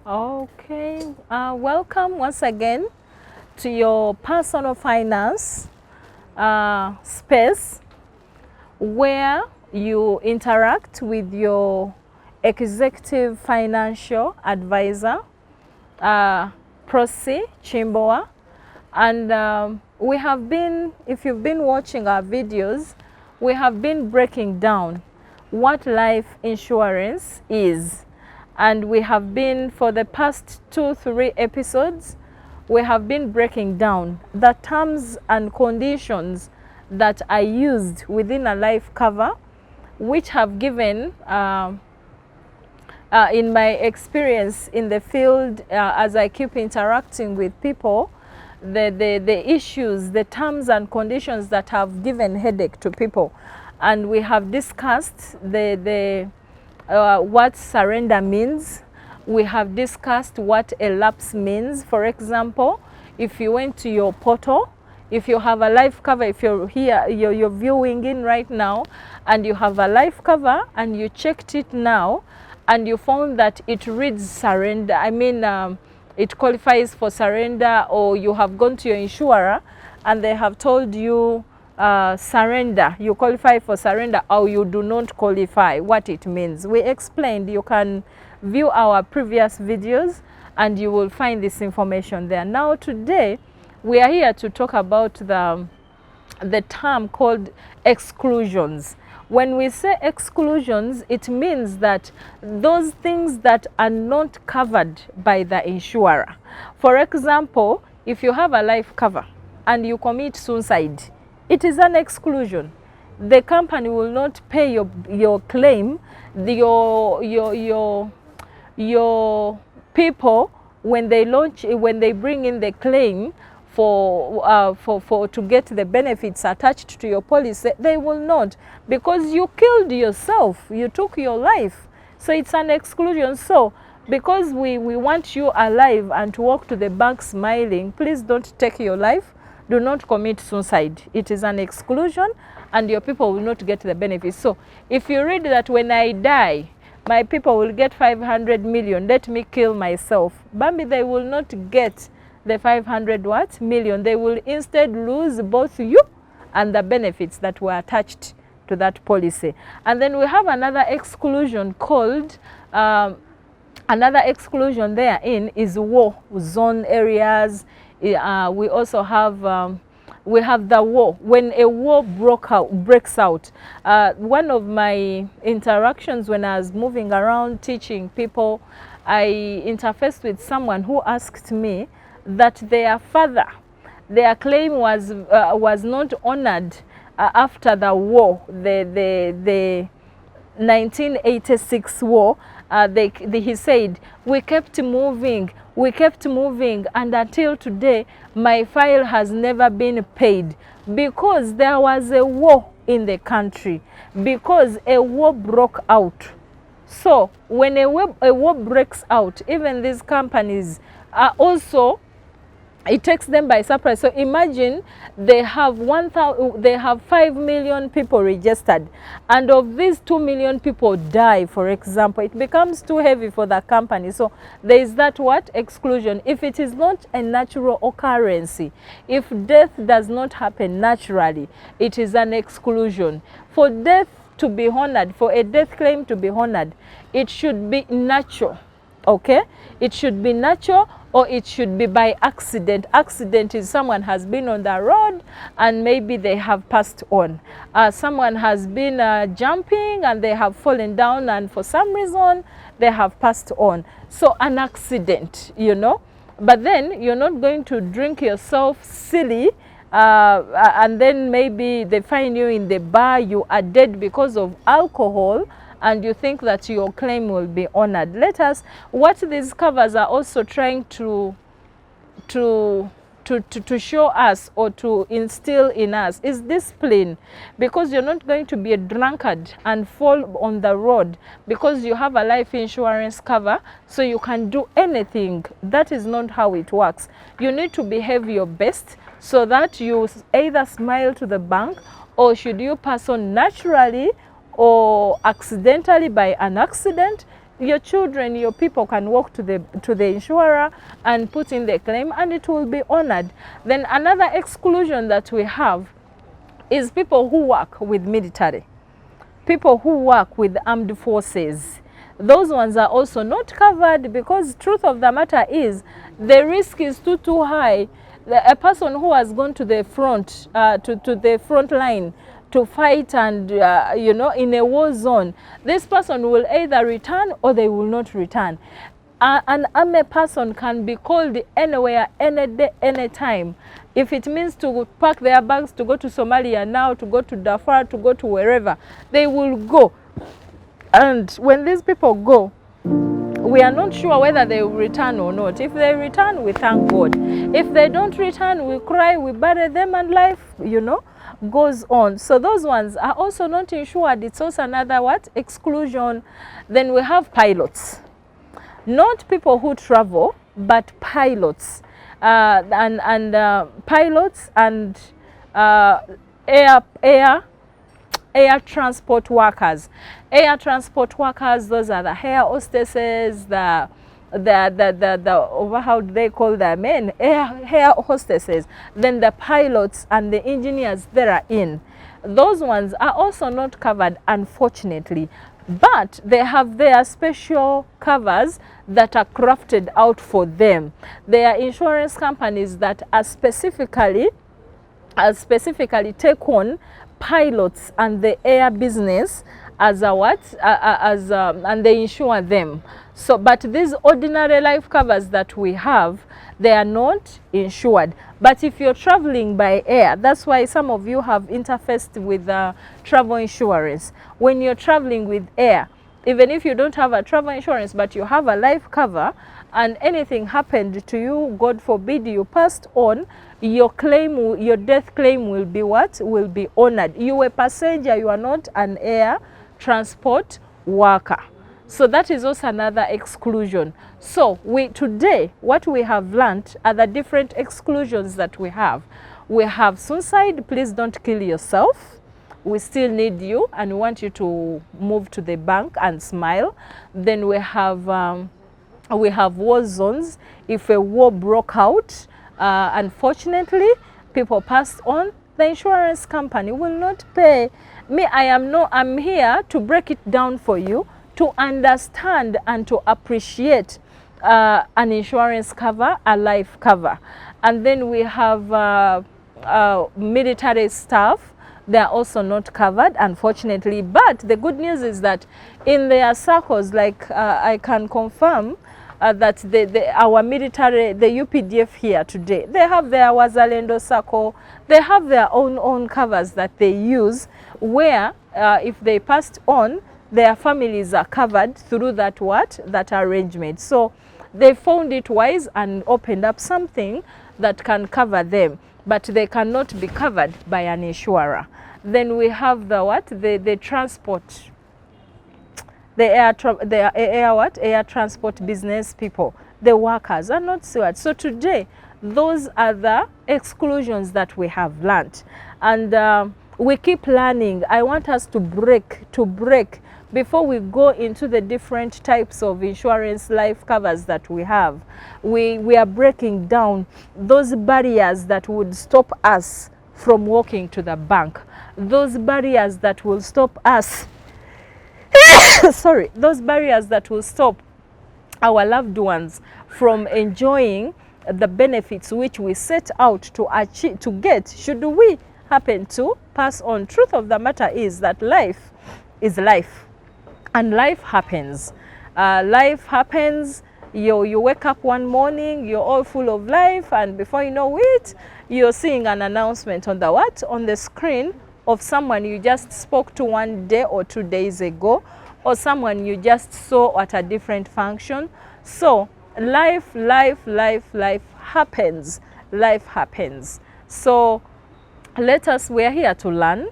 Okay, welcome once again to your personal finance space where you interact with your executive financial advisor, Prosi Chimboa. And we have been, if you've been watching our videos, we have been breaking down what life insurance is. And we have been, for the past 2-3 episodes, we have been breaking down the terms and conditions that are used within a life cover, which have given, in my experience in the field, as I keep interacting with people, the issues, the terms and conditions that have given headache to people. And we have discussed what surrender means. We have discussed what a lapse means. For example, if you went to your portal, if you have a life cover, if you're here, you're viewing in right now, and you have a life cover and you checked it now, and you found that it reads surrender, it qualifies for surrender, or you have gone to your insurer and they have told you surrender, you qualify for surrender, or you do not qualify, what it means. We explained. You can view our previous videos and you will find this information there. Now today we are here to talk about the term called exclusions. When we say exclusions, it means that those things that are not covered by the insurer. For example, if you have a life cover and you commit suicide, it is an exclusion. The company will not pay your claim. Your people, when they bring in the claim to get the benefits attached to your policy, they will not, because you killed yourself, you took your life. So it's an exclusion. So because we want you alive and to walk to the bank smiling, please don't take your life. Do not commit suicide. It is an exclusion and your people will not get the benefits. So if you read that when I die, my people will get 500 million, let me kill myself, Bambi, they will not get the 500 million. They will instead lose both you and the benefits that were attached to that policy. And then we have another exclusion called, another exclusion therein is war zone areas. We also have we have the war. When a war breaks out, one of my interactions when I was moving around teaching people, I interfaced with someone who asked me that their father, their claim was not honored after the war, the 1986 war. He said, we kept moving, and until today my file has never been paid, because there was a war in the country, because a war broke out. So when a war breaks out, even these companies are also, it takes them by surprise. So imagine they have 5 million people registered, and of these 2 million people die, for example. It becomes too heavy for the company. So there is that exclusion. If it is not a natural occurrence, if death does not happen naturally, it is an exclusion. For death to be honored, for a death claim to be honored, it should be natural. Okay, it should be natural, or it should be by accident. Accident is someone has been on the road and maybe they have passed on. Someone has been jumping and they have fallen down, and for some reason they have passed on. So an accident, you know. But then you're not going to drink yourself silly and then maybe they find you in the bar, you are dead because of alcohol, and you think that your claim will be honored. What these covers are also trying to show us, or to instill in us, is discipline. Because you're not going to be a drunkard and fall on the road because you have a life insurance cover, so you can do anything. That is not how it works. You need to behave your best so that you either smile to the bank, or should you pass on naturally or accidentally by an accident, your children, your people can walk to the insurer and put in the claim, and it will be honored. Then another exclusion that we have is people who work with military, people who work with armed forces. Those ones are also not covered, because truth of the matter is the risk is too high. A person who has gone to the front, to the front line to fight and, you know, in a war zone, this person will either return or they will not return. An army person can be called anywhere, any day, any time. If it means to pack their bags to go to Somalia now, to go to Darfur, to go to wherever, they will go. And when these people go, we are not sure whether they will return or not. If they return, we thank God. If they don't return, we cry, we bury them, and life, you know, goes on. So those ones are also not insured. It's also another what? Exclusion. Then we have pilots. Not people who travel, but pilots. Pilots and air transport workers. Air transport workers, those are the air hostesses, how do they call them? Air hostesses. Then the pilots and the engineers that are in. Those ones are also not covered, unfortunately. But they have their special covers that are crafted out for them. They are insurance companies that are specifically take on pilots and the air business as a what? And they insure them. So, but these ordinary life covers that we have, they are not insured. But if you're traveling by air, that's why some of you have interfaced with travel insurance. When you're traveling with air, even if you don't have a travel insurance, but you have a life cover, and anything happened to you, God forbid, you passed on, your claim, your death claim will be what? Will be honored. You are a passenger, you are not an air transport worker. So that is also another exclusion. So today, what we have learned are the different exclusions that we have. We have suicide, please don't kill yourself. We still need you and we want you to move to the bank and smile. Then we have war zones. If a war broke out, unfortunately, people passed on, the insurance company will not pay. I'm here to break it down for you, to understand and to appreciate an insurance cover, a life cover. And then we have military staff. They are also not covered, unfortunately. But the good news is that in their circles, like I can confirm that our military, the UPDF here today, they have their Wazalendo circle. They have their own covers that they use, where if they passed on, their families are covered through that arrangement. So they found it wise and opened up something that can cover them, but they cannot be covered by an insurer. Then we have the transport, the air transport business people, the workers are not sued. So today, those are the exclusions that we have learned, and we keep learning. I want us to break before we go into the different types of insurance life covers that we have. We are breaking down those barriers that would stop us from walking to the bank, those barriers that will stop us sorry, those barriers that will stop our loved ones from enjoying the benefits which we set out to achieve, to get, should we happen to pass on. Truth of the matter is that life is life, and life happens. Life happens. You wake up one morning, you're all full of life, and before you know it, you're seeing an announcement on the screen of someone you just spoke to 1 day or 2 days ago, or someone you just saw at a different function. So life happens. Life happens. So we are here to learn.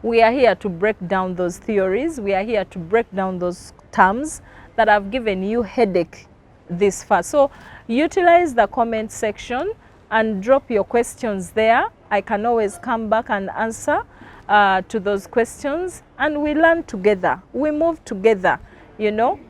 We are here to break down those theories. We are here to break down those terms that have given you headache this far. So utilize the comment section and drop your questions there. I can always come back and answer to those questions, and we learn together. We move together, you know.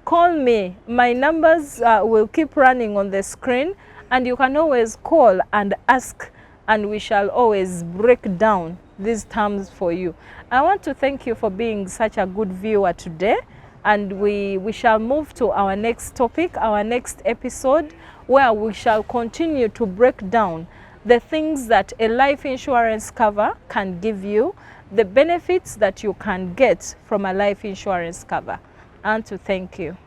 call me. My numbers will keep running on the screen, and you can always call and ask, and we shall always break down these terms for you. I want to thank you for being such a good viewer today, and we shall move to our next topic, our next episode, where we shall continue to break down the things that a life insurance cover can give you, the benefits that you can get from a life insurance cover. And to thank you.